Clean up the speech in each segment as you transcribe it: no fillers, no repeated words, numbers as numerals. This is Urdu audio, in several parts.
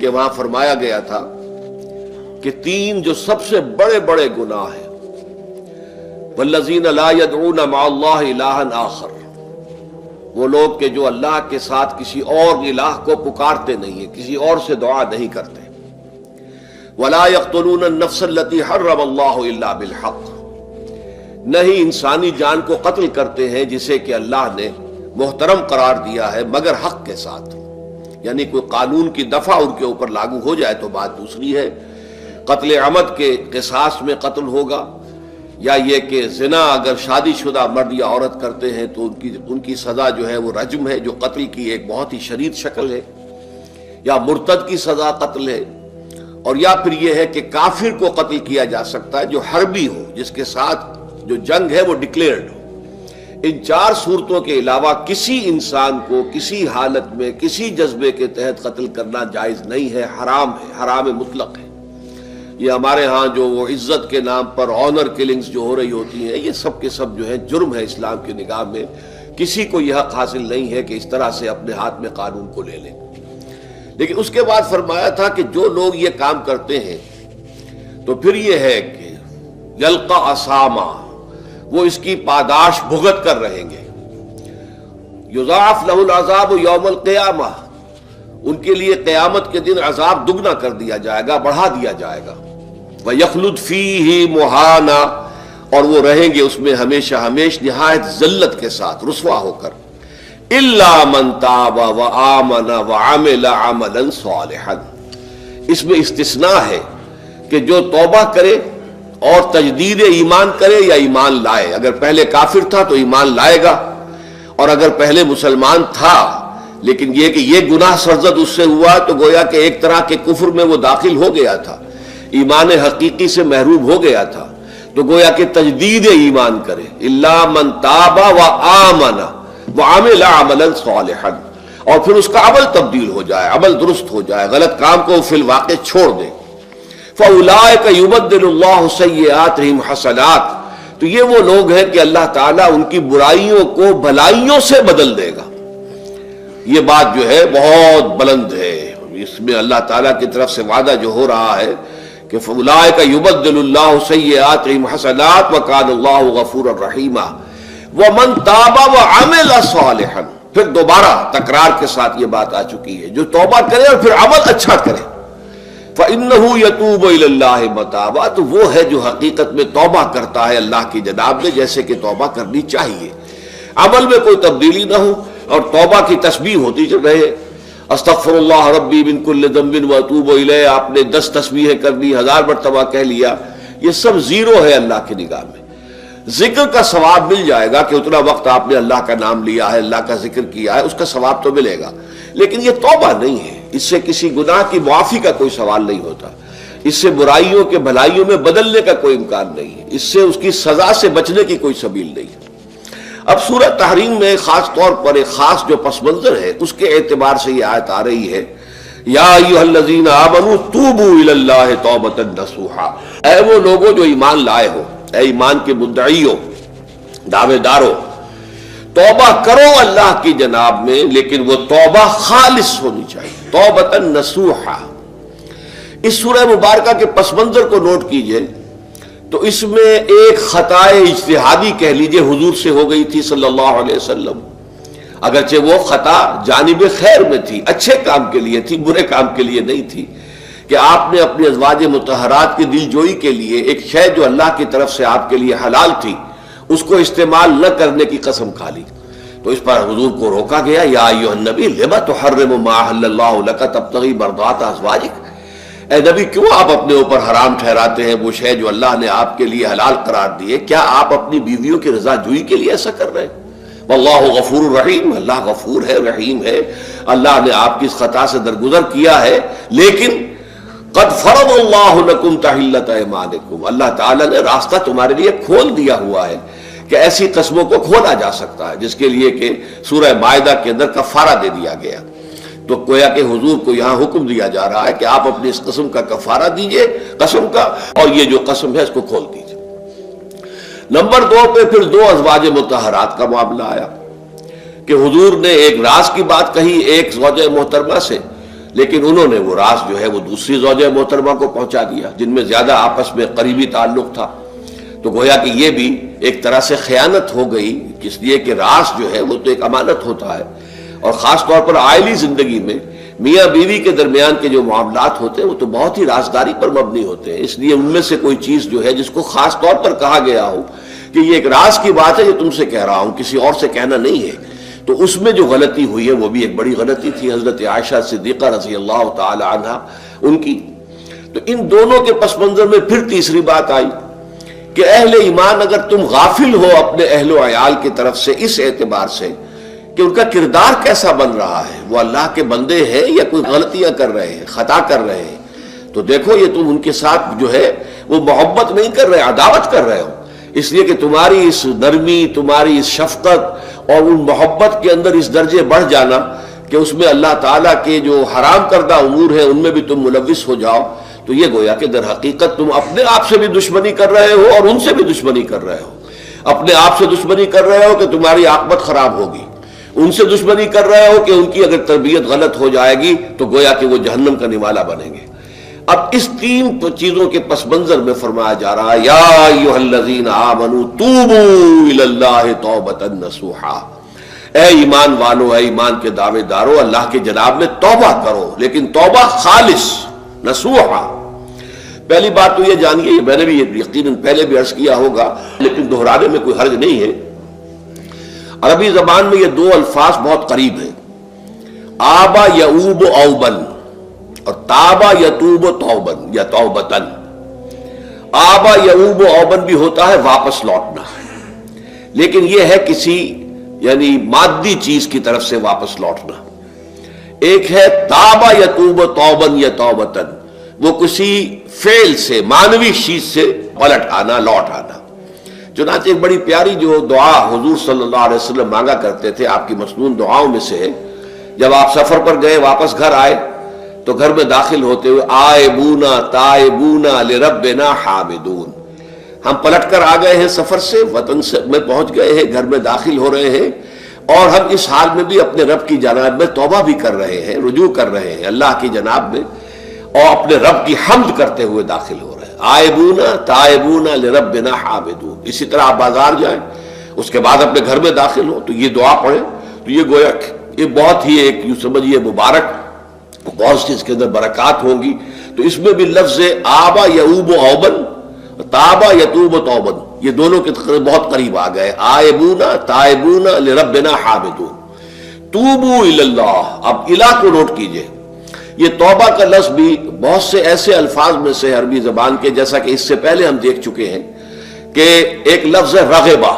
کہ وہاں فرمایا گیا تھا کہ تین جو سب سے بڑے بڑے گناہ ہیں، والذین لا يدعون مع اللہ الہا آخر، وہ لوگ کہ جو اللہ کے ساتھ کسی اور الہ کو پکارتے نہیں ہیں، کسی اور سے دعا نہیں کرتے، ولا يقتلون النفس التي حرم اللہ الا بالحق، نہیں انسانی جان کو قتل کرتے ہیں جسے کہ اللہ نے محترم قرار دیا ہے مگر حق کے ساتھ، یعنی کوئی قانون کی دفعہ ان کے اوپر لاگو ہو جائے تو بات دوسری ہے۔ قتل عمد کے قصاص میں قتل ہوگا، یا یہ کہ زنا اگر شادی شدہ مرد یا عورت کرتے ہیں تو ان کی سزا جو ہے وہ رجم ہے، جو قتل کی ایک بہت ہی شدید شکل ہے، یا مرتد کی سزا قتل ہے، اور یا پھر یہ ہے کہ کافر کو قتل کیا جا سکتا ہے جو حربی ہو، جس کے ساتھ جو جنگ ہے وہ ڈکلیئرڈ ہو۔ ان چار صورتوں کے علاوہ کسی انسان کو کسی حالت میں کسی جذبے کے تحت قتل کرنا جائز نہیں ہے، حرام ہے، حرام مطلق ہے۔ یہ ہمارے ہاں جو وہ عزت کے نام پر آنر کلنگز جو ہو رہی ہوتی ہیں، یہ سب کے سب جو ہے جرم ہے اسلام کی نگاہ میں، کسی کو یہ حق حاصل نہیں ہے کہ اس طرح سے اپنے ہاتھ میں قانون کو لے لیں۔ لیکن اس کے بعد فرمایا تھا کہ جو لوگ یہ کام کرتے ہیں تو پھر یہ ہے کہ یلقا اساما، وہ اس کی پاداش بھگت کر رہیں گے، یضاعف لہ العذاب یوم القیامہ، ان کے لیے قیامت کے دن عذاب دگنا کر دیا جائے گا، بڑھا دیا جائے گا، وَيَخْلُدْ فِيهِ مُهَانًا، اور وہ رہیں گے اس میں ہمیشہ ہمیش نہایت ذلت کے ساتھ رسوا ہو کر، إِلَّا مَن تَابَ وَآمَنَ وَعَمِلَ عَمَلًا صَالِحًا، اس میں استثناء ہے کہ جو توبہ کرے اور تجدید ایمان کرے یا ایمان لائے، اگر پہلے کافر تھا تو ایمان لائے گا، اور اگر پہلے مسلمان تھا لیکن یہ کہ یہ گناہ سرزد اس سے ہوا تو گویا کہ ایک طرح کے کفر میں وہ داخل ہو گیا تھا، ایمان حقیقی سے محروم ہو گیا تھا، تو گویا کہ تجدید ایمان کرے، الا من تاب وآمن وعمل عملا صالحا، اور پھر اس کا عمل تبدیل ہو جائے، عمل درست ہو جائے، غلط کام کو فی الواقع چھوڑ دے، فاولئک یبدل اللہ سیئاتہم حسنات، تو یہ وہ لوگ ہیں کہ اللہ تعالیٰ ان کی برائیوں کو بھلائیوں سے بدل دے گا۔ یہ بات جو ہے بہت بلند ہے، اس میں اللہ تعالیٰ کی طرف سے وعدہ جو ہو رہا ہے کہ فاولئک یبدل اللہ سیئاتہم حسنات وکان اللہ غفورا رحیما ومن تاب وعمل صالحا، پھر دوبارہ تکرار کے ساتھ یہ بات آ چکی ہے، جو توبہ کرے اور پھر عمل اچھا کرے، فإنہ یتوب الی اللہ متابا، تو وہ ہے جو حقیقت میں توبہ کرتا ہے اللہ کی جناب میں جیسے کہ توبہ کرنی چاہیے، عمل میں کوئی تبدیلی نہ ہو، اور توبہ کی تسبیح ہوتی رہے، استغفر اللہ ربی من کل ذنب واتوب الیہ، آپ نے 10 تسبیحیں کر دی، 1000 مرتبہ کہہ لیا، یہ سب زیرو ہے اللہ کی نگاہ میں۔ ذکر کا ثواب مل جائے گا کہ اتنا وقت آپ نے اللہ کا نام لیا ہے، اللہ کا ذکر کیا ہے، اس کا ثواب تو ملے گا، لیکن یہ توبہ نہیں ہے، اس سے کسی گناہ کی معافی کا کوئی سوال نہیں ہوتا، اس سے برائیوں کے بھلائیوں میں بدلنے کا کوئی امکان نہیں ہے، اس سے اس کی سزا سے بچنے کی کوئی سبیل نہیں ہے۔ اب سورہ تحریم میں خاص طور پر ایک خاص جو پس منظر ہے اس کے اعتبار سے یہ آیت آ رہی ہے، یا ایھا الذین آمنوا توبوا الی اللہ توبۃ نصوحا، اے وہ لوگوں جو ایمان لائے ہو، اے ایمان کے مدعیوں، دعوے داروں، توبہ کرو اللہ کی جناب میں، لیکن وہ توبہ خالص ہونی چاہیے، توبۃ نصوحا۔ اس سورہ مبارکہ کے پس منظر کو نوٹ کیجئے تو اس میں ایک خطائے اجتہادی کہہ لیجئے حضور سے ہو گئی تھی صلی اللہ علیہ وسلم، اگرچہ وہ خطا جانب خیر میں تھی، اچھے کام کے لیے تھی، برے کام کے لیے نہیں تھی، کہ آپ نے اپنی ازواج مطہرات کی دل جوئی کے لیے ایک شے جو اللہ کی طرف سے آپ کے لیے حلال تھی اس کو استعمال نہ کرنے کی قسم کھا لی، تو اس پر حضور کو روکا گیا، یا ایھا النبی لم تحرم ما احل اللہ لک تبتغی مرضات ازواجک، اے نبی کیوں آپ اپنے اوپر حرام ٹھہراتے ہیں وہ شے جو اللہ نے آپ کے لیے حلال قرار دی ہے؟ کیا آپ اپنی بیویوں کی رضا جوئی کے لیے ایسا کر رہے ہیں؟ واللہ غفور الرحیم، اللہ غفور ہے، رحیم ہے، اللہ نے آپ کی اس خطا سے درگزر کیا ہے، لیکن قد فرض اللہ لکم تحلۃ ایمانکم، اللہ تعالیٰ نے راستہ تمہارے لیے کھول دیا ہوا ہے کہ ایسی قسموں کو کھولا جا سکتا ہے، جس کے لیے کہ سورہ مائدہ کے اندر کفارہ دے دیا گیا، تو گویا کہ حضور کو یہاں حکم دیا جا رہا ہے کہ آپ اپنی اس قسم کا کفارہ دیجئے، قسم کا، اور یہ جو قسم ہے اس کو کھول دیجئے۔ نمبر 2 پہ پھر 2 ازواج مطہرات کا معاملہ آیا کہ حضور نے ایک راز کی بات کہی ایک زوجہ محترمہ سے، لیکن انہوں نے وہ راز جو ہے وہ دوسری زوجہ محترمہ کو پہنچا دیا جن میں زیادہ آپس میں قریبی تعلق تھا. تو گویا کہ یہ بھی ایک طرح سے خیانت ہو گئی، اس لیے کہ راز جو ہے وہ تو ایک امانت ہوتا ہے، اور خاص طور پر عائلی زندگی میں میاں بیوی کے درمیان کے جو معاملات ہوتے ہیں وہ تو بہت ہی رازداری پر مبنی ہوتے ہیں. اس لیے ان میں سے کوئی چیز جو ہے جس کو خاص طور پر کہا گیا ہو کہ یہ ایک راز کی بات ہے، یہ تم سے کہہ رہا ہوں، کسی اور سے کہنا نہیں ہے، تو اس میں جو غلطی ہوئی ہے وہ بھی ایک بڑی غلطی تھی حضرت عائشہ صدیقہ رضی اللہ تعالی عنہا ان کی. تو ان دونوں کے پس منظر میں پھر تیسری بات آئی کہ اہل ایمان اگر تم غافل ہو اپنے اہل و عیال کی طرف سے اس اعتبار سے کہ ان کا کردار کیسا بن رہا ہے، وہ اللہ کے بندے ہیں یا کوئی غلطیاں کر رہے ہیں، خطا کر رہے ہیں، تو دیکھو یہ تم ان کے ساتھ جو ہے وہ محبت نہیں کر رہے، عداوت کر رہے ہو. اس لیے کہ تمہاری اس نرمی، تمہاری اس شفقت اور ان محبت کے اندر اس درجے بڑھ جانا کہ اس میں اللہ تعالیٰ کے جو حرام کردہ امور ہیں ان میں بھی تم ملوث ہو جاؤ، تو یہ گویا کہ در حقیقت تم اپنے آپ سے بھی دشمنی کر رہے ہو اور ان سے بھی دشمنی کر رہے ہو. اپنے آپ سے دشمنی کر رہے ہو کہ تمہاری عاقبت خراب ہوگی، ان سے دشمنی کر رہے ہو کہ ان کی اگر تربیت غلط ہو جائے گی تو گویا کہ وہ جہنم کا نوالا بنیں گے. اب اس تین چیزوں کے پس منظر میں فرمایا جا رہا ہے یا ایھا الذین آمنوا توبوا الی اللہ توبۃ نصوحا، اے ایمان والو، اے ایمان کے دعوے دارو، اللہ کے جناب میں توبہ کرو، لیکن توبہ خالص نصوحا. پہلی بات تو یہ جانیے، میں نے بھی یقیناً پہلے بھی عرض کیا ہوگا لیکن دہرانے میں کوئی حرج نہیں ہے، عربی زبان میں یہ دو الفاظ بہت قریب ہیں، آبا یعوب اوبن اور تابا یتوب توبن یا توبتن. آبا یعوب اوبن بھی ہوتا ہے واپس لوٹنا، لیکن یہ ہے کسی یعنی مادی چیز کی طرف سے واپس لوٹنا. ایک ہے تابا یتوب توبن یا توبتن، وہ کسی فعل سے، مانوی چیز سے پلٹ آنا، لوٹ آنا. چنانچہ ایک بڑی پیاری جو دعا حضور صلی اللہ علیہ وسلم مانگا کرتے تھے، آپ کی مسنون دعاؤں میں سے ہے، جب آپ سفر پر گئے واپس گھر آئے تو گھر میں داخل ہوتے ہوئے آئبونا تائبونا لربنا حامدون، ہم پلٹ کر آ گئے ہیں سفر سے، وطن سے میں پہنچ گئے ہیں، گھر میں داخل ہو رہے ہیں اور ہم اس حال میں بھی اپنے رب کی جناب میں توبہ بھی کر رہے ہیں، رجوع کر رہے ہیں اللہ کی جناب میں، اور اپنے رب کی حمد کرتے ہوئے داخل ہو رہے ہیں. آئبونا تائبونا لربنا حامدون. اسی طرح آپ بازار جائیں، اس کے بعد اپنے گھر میں داخل ہو تو یہ دعا پڑھیں، تو یہ گویا یہ بہت ہی ایک یوں سمجھیے مبارک، بہت سی اس کے اندر برکات ہوں گی. تو اس میں بھی لفظ آبا یعوب اوبن، تابا یتوب توبن، یہ دونوں کے بہت قریب آ گئے، آئبونا تائبونا لربنا حامدون. توبو الی اللہ، اب الہ کو نوٹ کیجئے، یہ توبہ کا لفظ بھی بہت سے ایسے الفاظ میں سے عربی زبان کے، جیسا کہ اس سے پہلے ہم دیکھ چکے ہیں کہ ایک لفظ ہے رغبہ،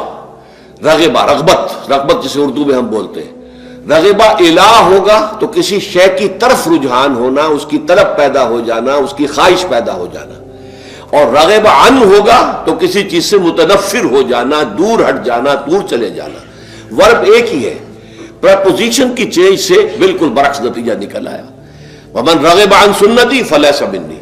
رغبہ رغبت جسے اردو میں ہم بولتے ہیں. رغبہ الہ ہوگا تو کسی شے کی طرف رجحان ہونا، اس کی طرف پیدا ہو جانا، اس کی خواہش پیدا ہو جانا. اور رغب عن ہوگا تو کسی چیز سے متنفر ہو جانا، دور ہٹ جانا، دور چلے جانا. ورب ایک ہی ہے، پریپوزیشن کی چینج سے بالکل برعکس نتیجہ نکل آیا. ومن رغب عن سنتی فلیس منی،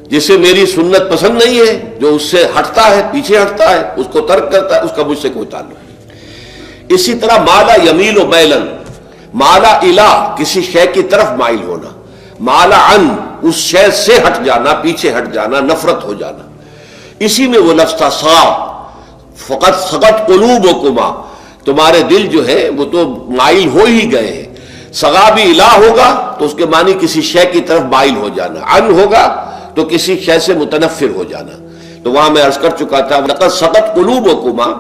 جسے میری سنت پسند نہیں ہے، جو اس سے ہٹتا ہے، پیچھے ہٹتا ہے، اس کو ترک کرتا ہے، اس کا مجھ سے کوئی تعلق نہیں. اسی طرح مالا یمیل و میلن، مالا الہ کسی شے کی طرف مائل ہونا، مالا عن اس شے سے ہٹ جانا، پیچھے ہٹ جانا، نفرت ہو جانا. اسی میں وہ لفظ تھا سا، فقط سقط قلوبکما، تمہارے دل جو ہے وہ تو مائل ہو ہی گئے ہیں. سغا بھی الہ ہوگا تو اس کے معنی کسی شے کی طرف مائل ہو جانا، عن ہوگا تو کسی شے سے متنفر ہو جانا. تو وہاں میں عرض کر چکا تھا لقد سقط قلوبکما،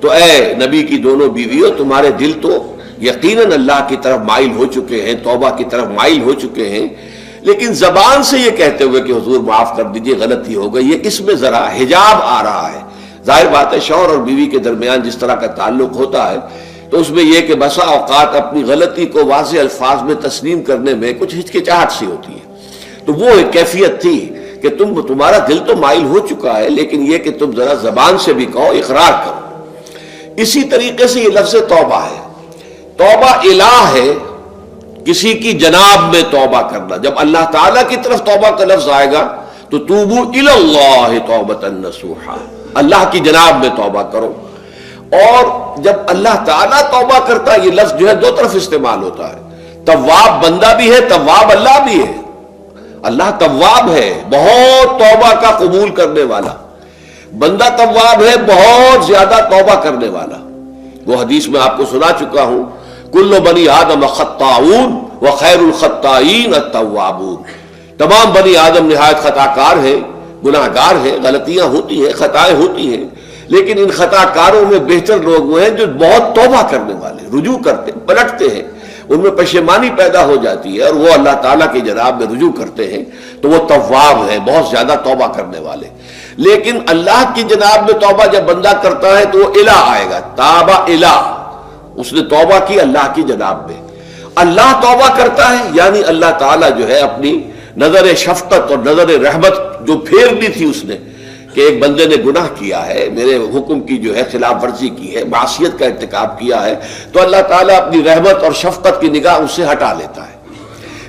تو اے نبی کی دونوں بیویوں، تمہارے دل تو یقیناً اللہ کی طرف مائل ہو چکے ہیں، توبہ کی طرف مائل ہو چکے ہیں، لیکن زبان سے یہ کہتے ہوئے کہ حضور معاف کر دیجئے غلطی ہو گئی، یہ اس میں ذرا حجاب آ رہا ہے. ظاہر بات ہے شوہر اور بیوی کے درمیان جس طرح کا تعلق ہوتا ہے تو اس میں یہ کہ بسا اوقات اپنی غلطی کو واضح الفاظ میں تسلیم کرنے میں کچھ ہچکچاہٹ سی ہوتی ہے. تو وہ ایک کیفیت تھی کہ تمہارا دل تو مائل ہو چکا ہے، لیکن یہ کہ تم ذرا زبان سے بھی کہو، اقرار کرو. اسی طریقے سے یہ لفظ توبہ ہے، توبہ الہ ہے، کسی کی جناب میں توبہ کرنا. جب اللہ تعالیٰ کی طرف توبہ کا لفظ آئے گا تو توبو الی اللہ توبۃ نصوحا، اللہ کی جناب میں توبہ کرو. اور جب اللہ تعالیٰ توبہ کرتا ہے، یہ لفظ جو ہے دو طرف استعمال ہوتا ہے. تواب بندہ بھی ہے، تواب اللہ بھی ہے. اللہ تواب ہے، بہت توبہ کا قبول کرنے والا. بندہ تواب ہے، بہت زیادہ توبہ کرنے والا. وہ حدیث میں آپ کو سنا چکا ہوں، کل بنی آدم خطاؤون وخیر الخطائین التوابون. تمام بنی آدم نہایت خطا کار ہے، گناہ گار ہے، غلطیاں ہوتی ہیں، خطائیں ہوتی ہیں، لیکن ان خطا کاروں میں بہتر لوگ وہ ہیں جو بہت توبہ کرنے والے، رجوع کرتے، پلٹتے ہیں، ان میں پشیمانی پیدا ہو جاتی ہے اور وہ اللہ تعالیٰ کی جناب میں رجوع کرتے ہیں، تو وہ تواب ہیں، بہت زیادہ توبہ کرنے والے. لیکن اللہ کی جناب میں توبہ جب بندہ کرتا ہے تو وہ الہ آئے گا، تابہ الہ، اس نے توبہ کی اللہ کی جناب میں. اللہ توبہ کرتا ہے یعنی اللہ تعالیٰ جو ہے اپنی نظر شفقت اور نظر رحمت جو پھیر دی تھی اس نے کہ ایک بندے نے گناہ کیا ہے، میرے حکم کی جو ہے خلاف ورزی کی ہے، معصیت کا ارتکاب کیا ہے، تو اللہ تعالیٰ اپنی رحمت اور شفقت کی نگاہ اس سے ہٹا لیتا ہے.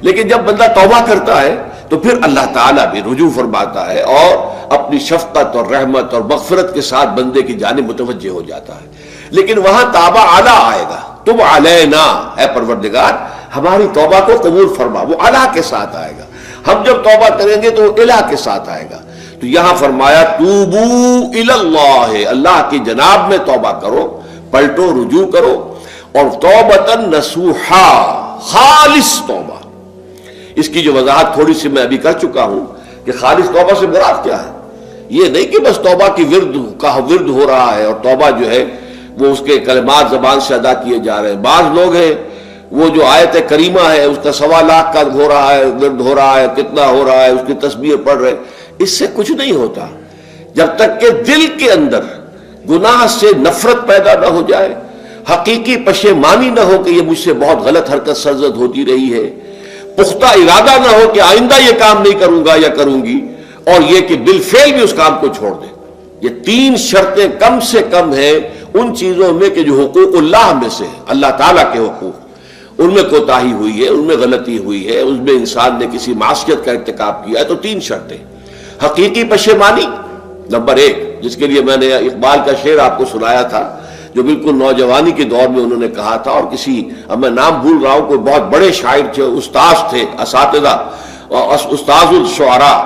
لیکن جب بندہ توبہ کرتا ہے تو پھر اللہ تعالیٰ بھی رجوع فرماتا ہے اور اپنی شفقت اور رحمت اور مغفرت کے ساتھ بندے کی جانب متوجہ ہو جاتا ہے. لیکن وہاں تابہ اعلیٰ آئے گا، تم علینا اے پروردگار ہماری توبہ کو قبول فرما، وہ اعلیٰ کے ساتھ آئے گا. ہم جب توبہ کریں گے تو وہ الہ کے ساتھ آئے گا. تو یہاں فرمایا توبو الی اللہ، اللہ کی جناب میں توبہ کرو، پلٹو، رجوع کرو، اور توبۃ نصوحا، خالص توبہ. اس کی جو وضاحت تھوڑی سی میں ابھی کر چکا ہوں کہ خالص توبہ سے مراد کیا ہے. یہ نہیں کہ بس توبہ کی ورد ہو رہا ہے اور توبہ جو ہے وہ اس کے کلمات زبان سے ادا کیے جا رہے ہیں. بعض لوگ ہیں وہ جو آیت کریمہ ہے اس کا 1.25 لاکھ کا ہو رہا ہے، ورد ہو رہا ہے، کتنا ہو رہا ہے، اس کی تسبیح پڑھ رہے، اس سے کچھ نہیں ہوتا جب تک کہ دل کے اندر گناہ سے نفرت پیدا نہ ہو جائے، حقیقی پشیمانی نہ ہو کہ یہ مجھ سے بہت غلط حرکت سرزد ہوتی رہی ہے، پختہ ارادہ نہ ہو کہ آئندہ یہ کام نہیں کروں گا یا کروں گی، اور یہ کہ بالفعل بھی اس کام کو چھوڑ دے. یہ 3 شرطیں کم سے کم ہیں ان چیزوں میں کہ جو حقوق اللہ میں سے اللہ تعالیٰ کے حقوق، ان میں کوتاہی ہوئی ہے، ان میں غلطی ہوئی ہے، اس میں انسان نے کسی معصیت کا ارتکاب کیا ہے. تو 3 شرطیں: حقیقی پشیمانی نمبر 1، جس کے لیے میں نے اقبال کا شعر آپ کو سنایا تھا جو بالکل نوجوانی کے دور میں انہوں نے کہا تھا، اور کسی اب میں نام بھول رہا ہوں، کوئی بہت بڑے شاعر تھے، استاذ تھے، اساتذہ، استاذ الشعراء،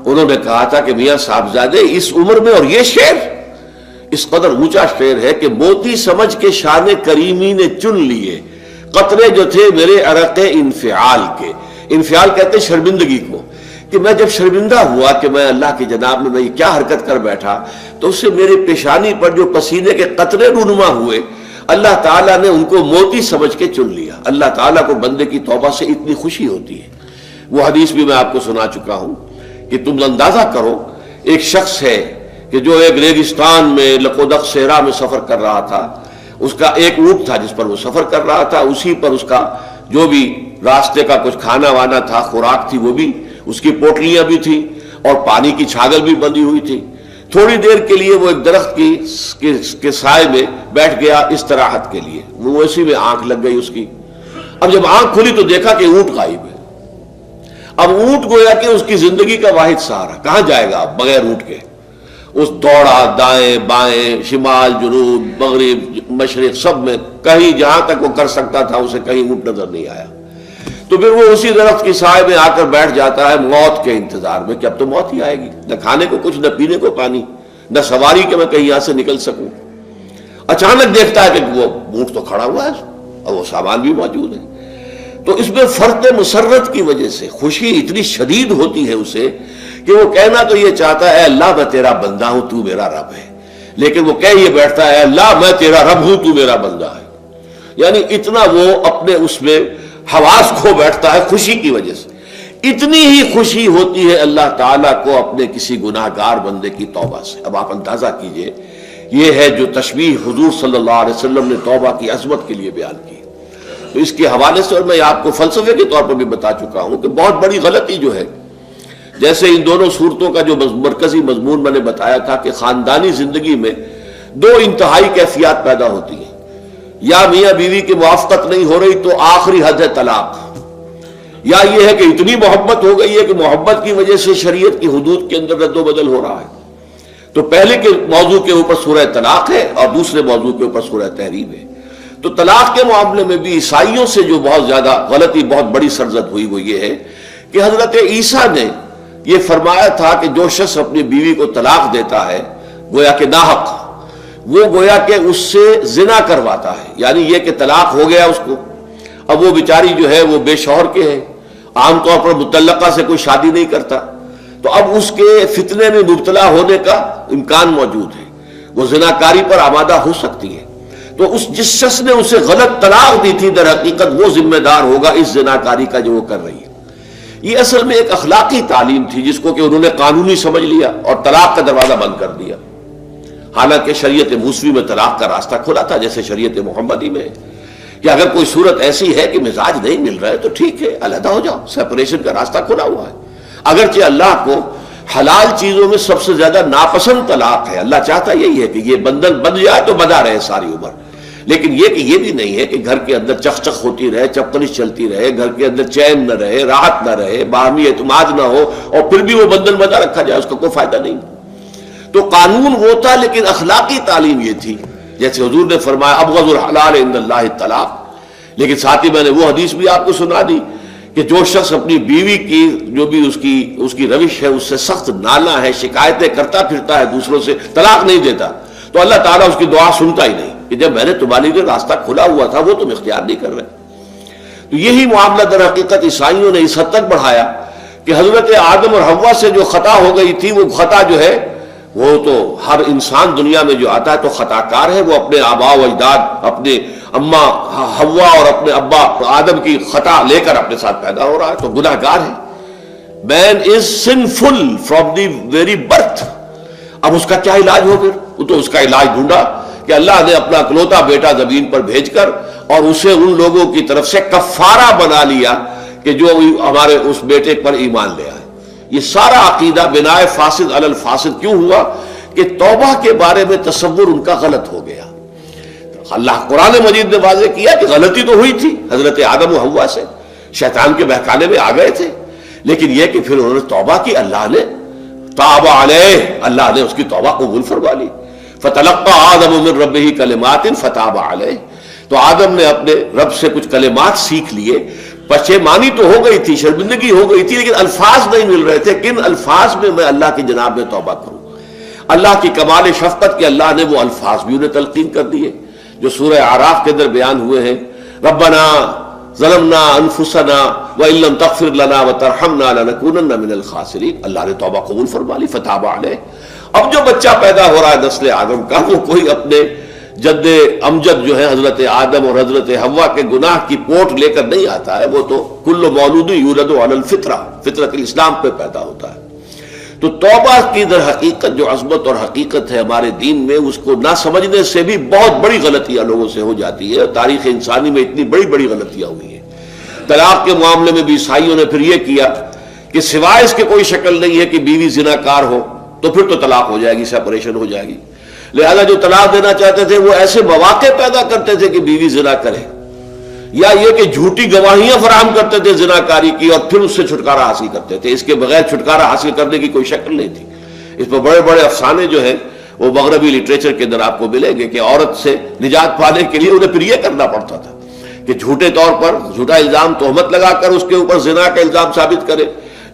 انہوں نے کہا تھا کہ میاں صاحبزادے اس عمر میں، اور یہ شعر اس قدر اونچا شعر ہے کہ موتی سمجھ کے شان کریمی نے چن لیے قطرے جو تھے میرے عرق انفعال کے. انفعال کہتے ہیں شرمندگی کو، کہ میں جب شرمندہ ہوا کہ میں اللہ کی جناب میں یہ کیا حرکت کر بیٹھا، تو اس سے میری پیشانی پر جو پسینے کے قطرے رونما ہوئے، اللہ تعالیٰ نے ان کو موتی سمجھ کے چن لیا. اللہ تعالیٰ کو بندے کی توبہ سے اتنی خوشی ہوتی ہے. وہ حدیث بھی میں آپ کو سنا چکا ہوں کہ تم اندازہ کرو، ایک شخص ہے کہ جو ایک ریگستان میں لقودق صحرا میں سفر کر رہا تھا، اس کا ایک اونٹ تھا جس پر وہ سفر کر رہا تھا، اسی پر اس کا جو بھی راستے کا کچھ کھانا وانا تھا، خوراک تھی، وہ بھی اس کی پوٹلیاں بھی تھی اور پانی کی چھاگل بھی بندھی ہوئی تھی. تھوڑی دیر کے لیے وہ ایک درخت کے سائے میں بیٹھ گیا استراحت کے لیے. وہ اسی میں آنکھ لگ گئی اس کی. اب جب آنکھ کھلی تو دیکھا کہ اونٹ غائب ہے. اب اونٹ گویا کہ اس کی زندگی کا واحد سہارا، کہاں جائے گا اب بغیر اونٹ کے. اس دوڑا دائیں بائیں، شمال جنوب مغرب مشرق، سب میں کہیں جہاں تک وہ کر سکتا تھا اسے کہیں اونٹ نظر نہیں آیا. تو پھر وہ اسی درخت کی سائے میں آ کر بیٹھ جاتا ہے موت کے انتظار میں کہ اب تو موت ہی آئے گی، نہ کھانے کو کچھ، نہ پینے کو پانی، نہ سواری کہ میں کہیں یہاں سے نکل سکوں. اچانک دیکھتا ہے کہ وہ اونٹ تو کھڑا ہوا ہے اور وہ سامان بھی موجود ہے. تو اس میں فرط مسرت کی وجہ سے خوشی اتنی شدید ہوتی ہے اسے کہ وہ کہنا تو یہ چاہتا ہے اے اللہ میں تیرا بندہ ہوں، تو میرا رب ہے، لیکن وہ کہہ یہ بیٹھتا ہے اے اللہ میں تیرا رب ہوں، تو میرا بندہ ہے. یعنی اتنا وہ اپنے اس میں حواس کھو بیٹھتا ہے خوشی کی وجہ سے. اتنی ہی خوشی ہوتی ہے اللہ تعالیٰ کو اپنے کسی گناہ گار بندے کی توبہ سے. اب آپ اندازہ کیجئے، یہ ہے جو تشبیہ حضور صلی اللہ علیہ وسلم نے توبہ کی عظمت کے لیے بیان کی. تو اس کے حوالے سے، اور میں آپ کو فلسفے کے طور پر بھی بتا چکا ہوں کہ بہت بڑی غلطی جو ہے، جیسے ان دونوں صورتوں کا جو مرکزی مضمون میں نے بتایا تھا کہ خاندانی زندگی میں 2 انتہائی کیفیات پیدا ہوتی ہیں. یا میاں بیوی کی موافقت نہیں ہو رہی تو آخری حد ہے طلاق، یا یہ ہے کہ اتنی محبت ہو گئی ہے کہ محبت کی وجہ سے شریعت کی حدود کے اندر رد و بدل ہو رہا ہے. تو پہلے کے موضوع کے اوپر سورہ طلاق ہے اور دوسرے موضوع کے اوپر سورہ تحریم ہے. تو طلاق کے معاملے میں بھی عیسائیوں سے جو بہت زیادہ غلطی، بہت بڑی سرزد ہوئی وہ یہ ہے کہ حضرت عیسیٰ نے یہ فرمایا تھا کہ جو شخص اپنی بیوی کو طلاق دیتا ہے گویا کہ ناحق، وہ گویا کہ اس سے زنا کرواتا ہے، یعنی یہ کہ طلاق ہو گیا اس کو، اب وہ بیچاری جو ہے وہ بے شوہر کے ہے، عام طور پر مطلقہ سے کوئی شادی نہیں کرتا، تو اب اس کے فتنے میں مبتلا ہونے کا امکان موجود ہے، وہ زناکاری پر آمادہ ہو سکتی ہے۔ تو جس شخص نے اسے غلط طلاق دی تھی در حقیقت وہ ذمہ دار ہوگا اس زناکاری کا جو وہ کر رہی ہے۔ یہ اصل میں ایک اخلاقی تعلیم تھی جس کو کہ انہوں نے قانونی سمجھ لیا اور طلاق کا دروازہ بند کر دیا، حالانکہ شریعت موسوی میں طلاق کا راستہ کھلا تھا جیسے شریعت محمدی میں، کہ اگر کوئی صورت ایسی ہے کہ مزاج نہیں مل رہا ہے تو ٹھیک ہے، علیحدہ ہو جاؤ، سیپریشن کا راستہ کھلا ہوا ہے۔ اگرچہ اللہ کو حلال چیزوں میں سب سے زیادہ ناپسند طلاق ہے، اللہ چاہتا یہی ہے کہ یہ بندھن بندھ جائے تو بندھا رہے ساری عمر، لیکن یہ کہ یہ بھی نہیں ہے کہ گھر کے اندر چخ چخ ہوتی رہے، چپکلش چلتی رہے، گھر کے اندر چین نہ رہے، راحت نہ رہے، باہمی اعتماد نہ ہو اور پھر بھی وہ بندھن بندھا رکھا جائے، اس کا کوئی فائدہ نہیں۔ تو قانون وہ تھا لیکن اخلاقی تعلیم یہ تھی، جیسے حضور نے فرمایا ابغض الحلال عند اللہ الطلاق، لیکن ساتھ ہی میں نے وہ حدیث بھی آپ کو سنا دی کہ جو شخص اپنی بیوی کی جو بھی اس کی روش ہے اس سے سخت نالا ہے، شکایتیں کرتا پھرتا ہے دوسروں سے، طلاق نہیں دیتا، تو اللہ تعالیٰ اس کی دعا سنتا ہی نہیں کہ جب میں نے تمہارے لیے راستہ کھلا ہوا تھا وہ تم اختیار نہیں کر رہے۔ تو یہی معاملہ در حقیقت عیسائیوں نے اس حد تک بڑھایا کہ حضرت آدم اور حوا سے جو خطا ہو گئی تھی وہ خطا جو ہے وہ تو ہر انسان دنیا میں جو آتا ہے تو خطا کار ہے، وہ اپنے آباء و اجداد، اپنے اماں حوا اور اپنے ابا آدم کی خطا لے کر اپنے ساتھ پیدا ہو رہا ہے، تو گناہ گار ہے۔ Man is sinful from the very birth. اب اس کا کیا علاج ہو پھر؟ وہ تو اس کا علاج ڈھونڈا کہ اللہ نے اپنا اکلوتا بیٹا زمین پر بھیج کر اور اسے ان لوگوں کی طرف سے کفارہ بنا لیا کہ جو ہمارے اس بیٹے پر ایمان لے آئے۔ یہ سارا عقیدہ بنائے فاسد علی الفاسد کیوں ہوا؟ کہ توبہ کے بارے میں تصور ان کا غلط ہو گیا۔ اللہ قرآن مجید نے واضح کیا کہ غلطی تو ہوئی تھی حضرت آدم و حوا سے، شیطان کے بہکانے میں آ گئے تھے، لیکن یہ کہ پھر انہوں نے توبہ کی، اللہ نے تاب علیہ، اللہ نے اس کی توبہ قبول فرما لی۔ فتلقى آدم من ربہ کلمات فتاب علیہ، تو آدم نے اپنے رب سے کچھ کلمات سیکھ لیے، پشیمانی تو ہو گئی تھی، شرمندگی ہو گئی تھی، لیکن الفاظ نہیں مل رہے تھے، کن الفاظ میں میں اللہ کی جناب میں توبہ کروں۔ اللہ کی کمال شفقت کے اللہ نے وہ الفاظ بھی انہیں تلقین کر دیے جو سورہ اعراف کے اندر بیان ہوئے ہیں، ربنا ظلمنا انفسنا وان لم تغفر لنا وترحمنا لنکونن من الخاسرین، اللہ نے توبہ قبول فرما لی، فتاب علیہ۔ اب جو بچہ پیدا ہو رہا ہے نسل آدم کا، وہ کوئی اپنے جد امجد جو ہے حضرت آدم اور حضرت حوا کے گناہ کی پوٹ لے کر نہیں آتا ہے، وہ تو کل مولود یولد علی الفطرہ، فطرت الاسلام پہ پیدا ہوتا ہے۔ تو توبہ کی در حقیقت جو عظمت اور حقیقت ہے ہمارے دین میں، اس کو نہ سمجھنے سے بھی بہت بڑی غلطیاں لوگوں سے ہو جاتی ہے، اور تاریخ انسانی میں اتنی بڑی بڑی غلطیاں ہوئی ہیں۔ طلاق کے معاملے میں بھی عیسائیوں نے پھر یہ کیا کہ سوائے اس کے کوئی شکل نہیں ہے کہ بیوی زناکار ہو تو پھر تو طلاق ہو جائے گی، سیپریشن ہو جائے گی، لہذا جو طلاق دینا چاہتے تھے وہ ایسے مواقع پیدا کرتے تھے کہ بیوی زنا کرے، یا یہ کہ جھوٹی گواہیاں فراہم کرتے تھے زناکاری کی اور پھر اس سے چھٹکارا حاصل کرتے تھے۔ اس کے بغیر چھٹکارا حاصل کرنے کی کوئی شکل نہیں تھی۔ اس پر بڑے بڑے افسانے جو ہیں وہ مغربی لٹریچر کے اندر آپ کو ملیں گے کہ عورت سے نجات پانے کے لیے انہیں پھر یہ کرنا پڑتا تھا کہ جھوٹے طور پر جھوٹا الزام تہمت لگا کر اس کے اوپر زنا کا الزام ثابت کرے،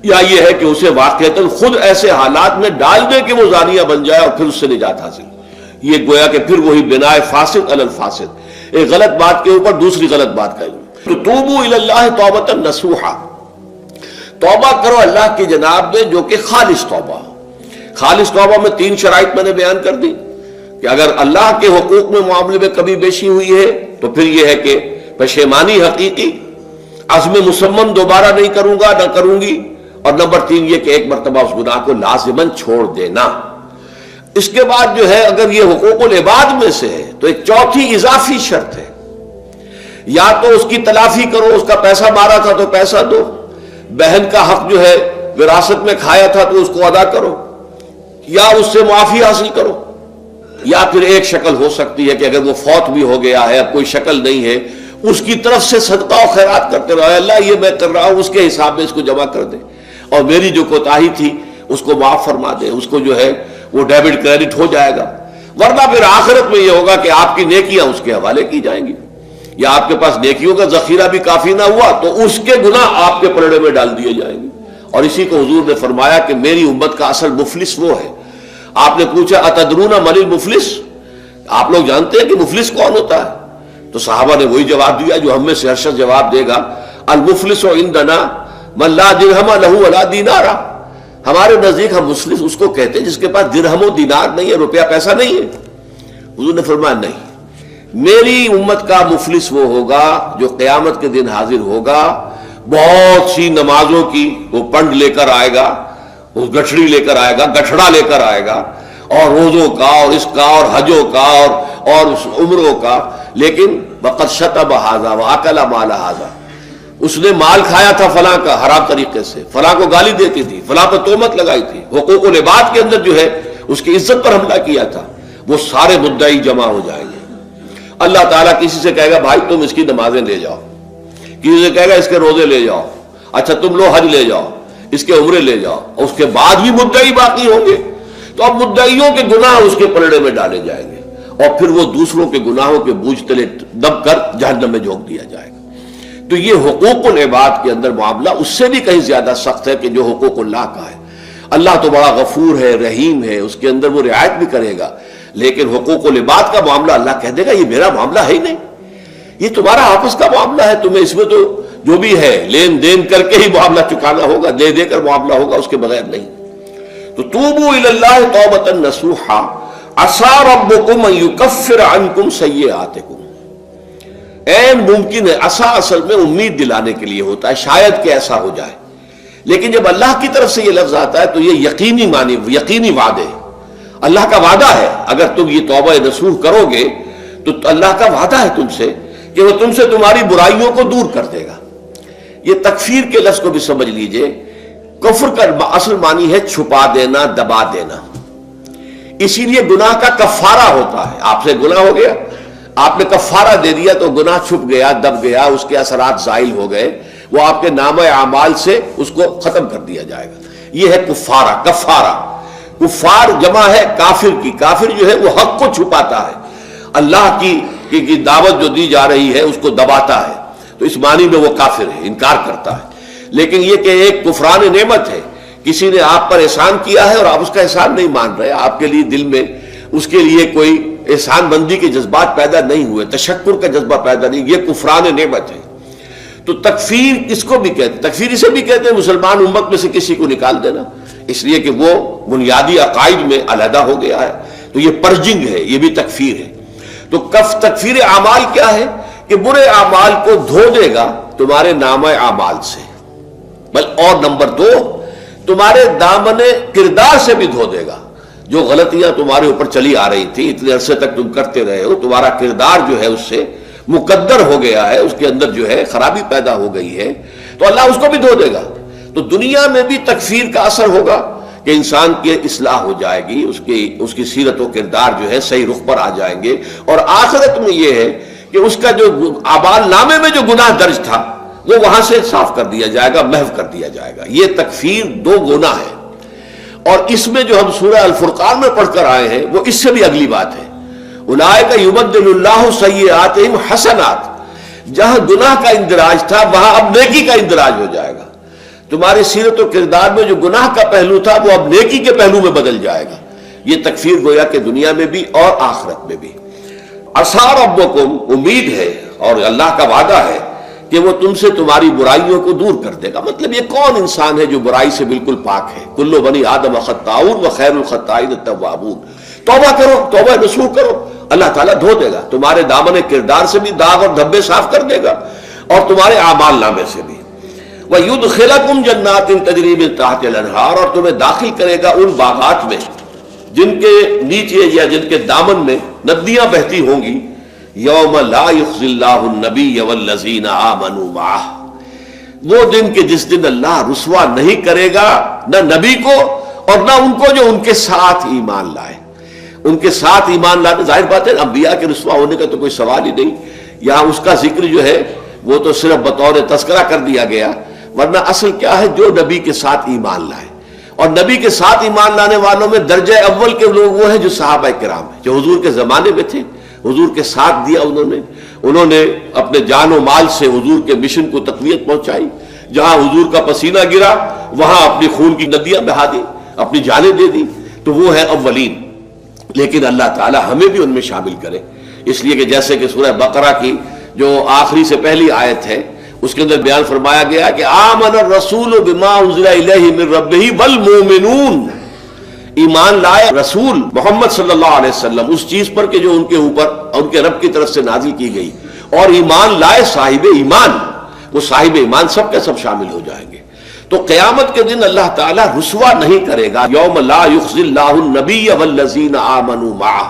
یا یہ ہے کہ اسے واقعتاً خود ایسے حالات میں ڈال دے کہ وہ زانیہ بن جائے اور پھر اس سے نجات حاصل۔ یہ گویا کہ پھر وہی بنائے فاسد علی الفاسد، ایک غلط بات کے اوپر دوسری غلط بات کا۔ تو توبوا الی اللہ توبۃ نصوحا، توبہ کرو اللہ کی جناب میں جو کہ خالص توبہ ہو۔ خالص توبہ میں 3 شرائط میں نے بیان کر دی کہ اگر اللہ کے حقوق میں معاملے میں کبھی بیشی ہوئی ہے تو پھر یہ ہے کہ پشیمانی حقیقی، عزم مصمم دوبارہ نہیں کروں گا نہ کروں گی، اور نمبر 3 یہ کہ ایک مرتبہ اس گناہ کو لازماً چھوڑ دینا۔ اس کے بعد جو ہے اگر یہ حقوق العباد میں سے ہے تو ایک چوتھی اضافی شرط ہے، یا تو اس کی تلافی کرو، اس کا پیسہ مارا تھا تو پیسہ دو، بہن کا حق جو ہے وراثت میں کھایا تھا تو اس کو ادا کرو، یا اس سے معافی حاصل کرو، یا پھر ایک شکل ہو سکتی ہے کہ اگر وہ فوت بھی ہو گیا ہے، اب کوئی شکل نہیں ہے، اس کی طرف سے صدقہ و خیرات کرتے رہو، اللہ یہ میں کر رہا ہوں اس کے حساب میں اس کو جمع کر دے، اور میری جو کوتاہی تھی اس کو معاف فرما دے، اس کو جو ہے وہ ڈیبٹ کریڈٹ ہو جائے گا، ورنہ پھر آخرت میں یہ ہوگا کہ آپ کی نیکیاں اس کے حوالے کی جائیں گی۔ یا آپ کے پاس نیکیوں کا ذخیرہ بھی کافی نہ ہوا تو اس کے گناہ آپ کے پلڑے میں ڈال دیے جائیں گے. اور اسی کو حضور نے فرمایا کہ میری امت کا اصل مفلس وہ ہے. آپ نے پوچھا اتدرون من المفلس، آپ لوگ جانتے ہیں کہ مفلس کون ہوتا ہے؟ تو صحابہ نے وہی جواب دیا جو ہم میں سے ہر شخص جواب دے گا، المفلس عندنا من لا درہم لہ ولا دینار. ہمارے نزدیک ہم مفلس اس کو کہتے ہیں جس کے پاس درہم و دینار نہیں ہے، روپیہ پیسہ نہیں ہے. حضور نے فرمایا نہیں، میری امت کا مفلس وہ ہوگا جو قیامت کے دن حاضر ہوگا، بہت سی نمازوں کی وہ پنڈ لے کر آئے گا، وہ گٹھڑی لے کر آئے گا، گٹھڑا لے کر آئے گا، اور روزوں کا اور اس کا اور حجوں کا اور عمروں کا، لیکن وقد شتم ھذا واکل مال ھذا، اس نے مال کھایا تھا فلاں کا حرام طریقے سے، فلاں کو گالی دیتی تھی، فلاں پر تہمت لگائی تھی، حقوق العباد کے اندر جو ہے اس کی عزت پر حملہ کیا تھا. وہ سارے مدعی جمع ہو جائیں گے. اللہ تعالیٰ کسی سے کہے گا بھائی تم اس کی نمازیں لے جاؤ، کسی سے کہے گا اس کے روزے لے جاؤ، اچھا تم لو حج لے جاؤ، اس کے عمرے لے جاؤ، اور اس کے بعد بھی مدعی باقی ہوں گے. تو اب مدعیوں کے گناہ اس کے پلڑے میں ڈالے جائیں گے، اور پھر وہ دوسروں کے گناہوں کے بوجھ تلے دب کر جہنم میں جھونک دیا جائے گا. تو یہ حقوق العباد کے اندر معاملہ اس سے بھی کہیں زیادہ سخت ہے کہ جو حقوق اللہ کا ہے. اللہ تو بڑا غفور ہے، رحیم ہے، اس کے اندر وہ رعایت بھی کرے گا، لیکن حقوق العباد کا معاملہ اللہ کہہ دے گا یہ میرا معاملہ ہے ہی نہیں، یہ تمہارا آپس کا معاملہ ہے، تمہیں اس میں تو جو بھی ہے لین دین کر کے ہی معاملہ چکانا ہوگا، دے دے کر معاملہ ہوگا، اس کے بغیر نہیں. تو توبوا الی اللہ توبۃ نصوحا عسى ربکم ان یکفر عنکم سیئاتکم. این ممکن ہے، عسى اصل میں امید دلانے کے لیے ہوتا ہے، شاید کہ ایسا ہو جائے، لیکن جب اللہ کی طرف سے یہ لفظ آتا ہے تو یہ یقینی معنی، یقینی وعدے، اللہ کا وعدہ ہے. اگر تم یہ توبہ نصوح کرو گے تو اللہ کا وعدہ ہے تم سے کہ وہ تم سے تمہاری برائیوں کو دور کر دے گا. یہ تکفیر کے لفظ کو بھی سمجھ لیجئے. کفر کا اصل معنی ہے چھپا دینا، دبا دینا. اسی لیے گناہ کا کفارہ ہوتا ہے. آپ سے گناہ ہو گیا، آپ نے کفارہ دے دیا تو گناہ چھپ گیا، دب گیا، اس کے اثرات زائل ہو گئے، وہ آپ کے نامہ اعمال سے اس کو ختم کر دیا جائے گا. یہ ہے کفارہ، کفارہ. کفار جمع ہے کافر کی. کافر جو ہے وہ حق کو چھپاتا ہے، اللہ کی دعوت جو دی جا رہی ہے اس کو دباتا ہے، تو اس معنی میں وہ کافر ہے، انکار کرتا ہے. لیکن یہ کہ ایک کفران نعمت ہے، کسی نے آپ پر احسان کیا ہے اور آپ اس کا احسان نہیں مان رہے، آپ کے لیے دل میں اس کے لیے کوئی احسان بندی کے جذبات پیدا نہیں ہوئے، تشکر کا جذبہ پیدا نہیں، یہ کفران نعمت ہے. تو تکفیر کس کو بھی کہتے ہیں؟ تکفیر اسے بھی کہتے ہیں مسلمان امت میں سے کسی کو نکال دینا، اس لیے کہ وہ بنیادی عقائد میں علیحدہ ہو گیا ہے. تو یہ پرجنگ ہے، یہ بھی تکفیر ہے. تو تکفیر اعمال کیا ہے؟ کہ برے اعمال کو دھو دے گا تمہارے نامہ اعمال سے، اور نمبر 2 تمہارے دامن کردار سے بھی دھو دے گا. جو غلطیاں تمہارے اوپر چلی آ رہی تھی، اتنے عرصے تک تم کرتے رہے ہو، تمہارا کردار جو ہے اس سے مقدر ہو گیا ہے، اس کے اندر جو ہے خرابی پیدا ہو گئی ہے، تو اللہ اس کو بھی دھو دے گا. تو دنیا میں بھی تکفیر کا اثر ہوگا کہ انسان کی اصلاح ہو جائے گی، اس کی سیرت و کردار جو ہے صحیح رخ پر آ جائیں گے. اور آخرت میں یہ ہے کہ اس کا جو اعمال نامے میں جو گناہ درج تھا وہ وہاں سے صاف کر دیا جائے گا، محو کر دیا جائے گا. یہ تکفیر 2 گناہ ہے. اور اس میں جو ہم سورہ الفرقان میں پڑھ کر آئے ہیں وہ اس سے بھی اگلی بات ہے. اولئک یبدل اللہ سیئاتہم حسنات. جہاں گناہ کا اندراج تھا وہاں اب نیکی کا اندراج ہو جائے گا. تمہاری سیرت و کردار میں جو گناہ کا پہلو تھا وہ اب نیکی کے پہلو میں بدل جائے گا. یہ تکفیر گویا کہ دنیا میں بھی اور آخرت میں بھی. عسیٰ ربکم، امید ہے اور اللہ کا وعدہ ہے کہ وہ تم سے تمہاری برائیوں کو دور کر دے گا. مطلب یہ کون انسان ہے جو برائی سے بالکل پاک ہے؟ کل بنی آدم خطاؤون وخیر الخطائین التوابون. توبہ کرو، توبہ نصوح کرو، اللہ تعالیٰ دھو دے گا. تمہارے دامن کردار سے بھی داغ اور دھبے صاف کر دے گا، اور تمہارے اعمال نامے سے بھی. وَيُدْخِلَكُمْ جَنَّاتٍ تَجْرِي مِن تَحْتِهَا الْأَنْهَارُ. اور تمہیں داخل کرے گا ان باغات میں جن کے نیچے یا جن کے دامن میں ندیاں بہتی ہوں گی. یوم لا یخزی اللہ النبی والذین آمنوا معہ. وہ دن کہ جس دن اللہ رسوا نہیں کرے گا نہ نبی کو اور نہ ان کو جو ان کے ساتھ ایمان لائے. ان کے ساتھ ایمان لانے، ظاہر بات ہے انبیاء کے رسوا ہونے کا تو کوئی سوال ہی نہیں. یہاں اس کا ذکر جو ہے وہ تو صرف بطور تذکرہ کر دیا گیا، ورنہ اصل کیا ہے؟ جو نبی کے ساتھ ایمان لائے. اور نبی کے ساتھ ایمان لانے والوں میں درجہ اول کے لوگ وہ ہیں جو صحابہ کرام ہیں، جو حضور کے زمانے میں تھے، حضور کے ساتھ دیا انہوں نے اپنے جان و مال سے حضور کے مشن کو تقویت پہنچائی. جہاں حضور کا پسینہ گرا وہاں اپنی خون کی ندیاں بہا دی، اپنی جانیں دے دی. تو وہ ہے اولین. لیکن اللہ تعالی ہمیں بھی ان میں شامل کرے، اس لیے کہ جیسے کہ سورہ بقرہ کی جو آخری سے پہلی آیت ہے اس کے اندر بیان فرمایا گیا کہ آمن الرسول بما انزل الیہ من ربہ والمؤمنون، ایمان لائے رسول محمد صلی اللہ علیہ وسلم اس چیز پر کہ جو ان کے اوپر ان کے رب کی طرف سے نازل کی گئی، اور ایمان لائے صاحب ایمان. وہ صاحب ایمان سب کے سب شامل ہو جائیں گے. تو قیامت کے دن اللہ تعالیٰ رسوا نہیں کرے گا. یوم لا یخزی اللہ النبی والذین آمنوا معہ،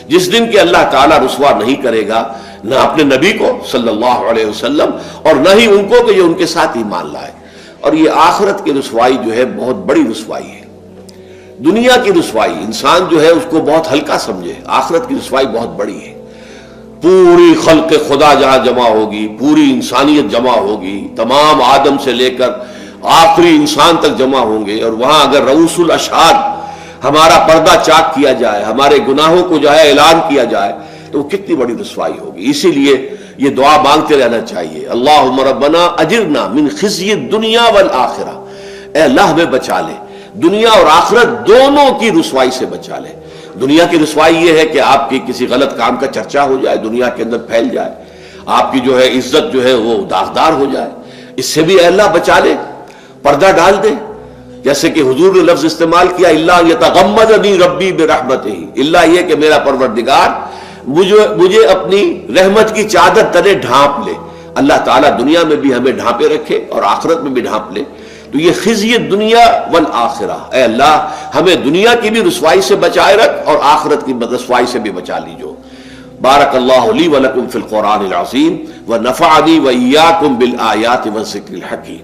جس دن کہ اللہ تعالیٰ رسوا نہیں کرے گا نہ اپنے نبی کو صلی اللہ علیہ وسلم اور نہ ہی ان کو کہ جو ان کے ساتھ ایمان لائے. اور یہ آخرت کی رسوائی جو ہے بہت بڑی رسوائی ہے. دنیا کی رسوائی انسان جو ہے اس کو بہت ہلکا سمجھے، آخرت کی رسوائی بہت بڑی ہے. پوری خلق خدا جہاں جمع ہوگی، پوری انسانیت جمع ہوگی، تمام آدم سے لے کر آخری انسان تک جمع ہوں گے، اور وہاں اگر رؤوس الاشہاد ہمارا پردہ چاک کیا جائے، ہمارے گناہوں کو جو ہے اعلان کیا جائے، تو وہ کتنی بڑی رسوائی ہوگی. اسی لیے یہ دعا مانگتے رہنا چاہیے، اللہم ربنا اجرنا من خزی الدنیا والآخرہ، اے اللہ ہمیں بچا لے، دنیا اور آخرت دونوں کی رسوائی سے بچا لے. دنیا کی رسوائی یہ ہے کہ آپ کی کسی غلط کام کا چرچا ہو جائے، دنیا کے اندر پھیل جائے، آپ کی جو ہے عزت جو ہے وہ داغدار ہو جائے، اس سے بھی اے اللہ بچا لے، پردہ ڈال دے. جیسے کہ حضور نے لفظ استعمال کیا اللہ یتغمدنی ربی برحمتہ، اللہ یہ کہ میرا پروردگار مجھے اپنی رحمت کی چادر تلے ڈھانپ لے. اللہ تعالیٰ دنیا میں بھی ہمیں ڈھانپے رکھے اور آخرت میں بھی ڈھانپ لے. تو یہ خزی دنیا والآخرہ، اے اللہ ہمیں دنیا کی بھی رسوائی سے بچائے رکھ اور آخرت کی رسوائی سے بھی بچا لیجو. بارک اللہ لی ولکم فی القرآن العظیم ونفعنی وإیاکم بالآیات والذکر الحکیم.